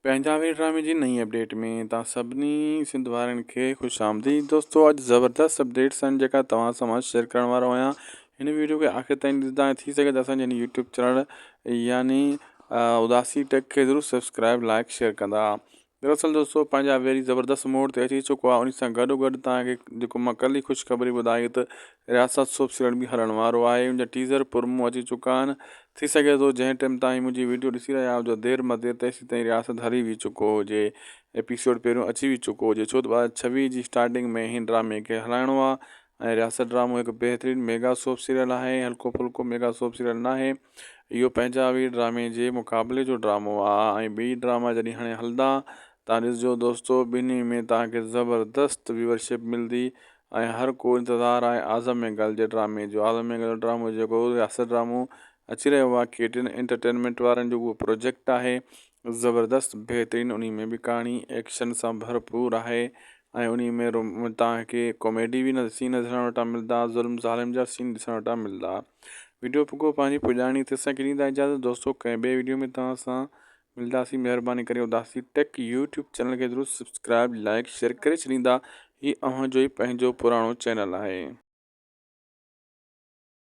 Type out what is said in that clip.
पंजाबी ड्रामे जी नई अपडेट में तव्हां सभिनी सिंध वारनि खे ख़ुशि आमदीद। दोस्तों अॼु ज़बरदस्त अपडेट्स आहिनि जेका तव्हां सां मां शेयर करण वारो आहियां। हिन वीडियो खे आख़िर ताईं ॾिसंदा थी सघे त असांजे हिन यूट्यूब चैनल यानी उदासी टेक खे ज़रूरु सब्सक्राइब लाइक शेयर कंदा। दरअसल दोस्तों पंहिंजा वेरी ज़बरदस्त मोड ते अची चुको आहे। उन सां गॾोगॾु तव्हांखे जेको मां कल्ह ई ख़ुशख़बरी ॿुधाई त रियासत सोप सीरियल बि हलण वारो आहे। उनजा टीज़र पुरमो अची चुका आहिनि। थी सघे थो जंहिं टाइम ताईं मुंहिंजी वीडियो ॾिसी रहिया आहियो जो देरि में देरि तेसि ताईं रियासत हली बि चुको हुजे, एपिसोड पहिरियों अची बि चुको हुजे, छो त 2026 जी स्टार्टिंग में हिन ड्रामे खे हलाइणो आहे। ऐं रियासत ड्रामो हिकु बहितरीनु मेगा सोप सीरियल आहे, हल्को फुल्को मेगा सोप सीरियल न आहे। इहो पंजाबी ड्रामे जे मुक़ाबले जो ड्रामो आहे। ऐं ॿी ड्रामा जॾहिं हाणे हलंदा तव्हां ॾिसजो दोस्तों, ॿिन्ही में तव्हांखे ज़बरदस्त व्यूअरशिप मिलंदी। ऐं हर को इंतज़ारु आहे आज़म बेंगाल जे ड्रामे जो। आज़म बेंगाल जो ड्रामो जेको रियासत ड्रामो अची रहियो आहे KTN एंटरटेनमेंट वारनि जो उहो प्रोजेक्ट आहे। ज़बरदस्त बहितरीनु उन में बि कहाणी एक्शन सां भरपूर आहे। ऐं उन में तव्हांखे कॉमेडी बि सीन ॾिसण वटां मिलंदा, ज़ुल्म ज़ालिम जा सीन ॾिसण वटां मिलंदा। वीडियो पोइ पंहिंजी पुॼाणी ते असांखे ॾींदा इजाज़त। दोस्तों कंहिं ॿिए वीडियो में तव्हां सां मिलंदासीं। महिरबानी करे उदासी टेक यूट्यूब चैनल खे ज़रूरु सब्सक्राइब लाइक शेयर करे छॾींदा। हीउ अव्हांजो ई पंहिंजो पुराणो चैनल आहे।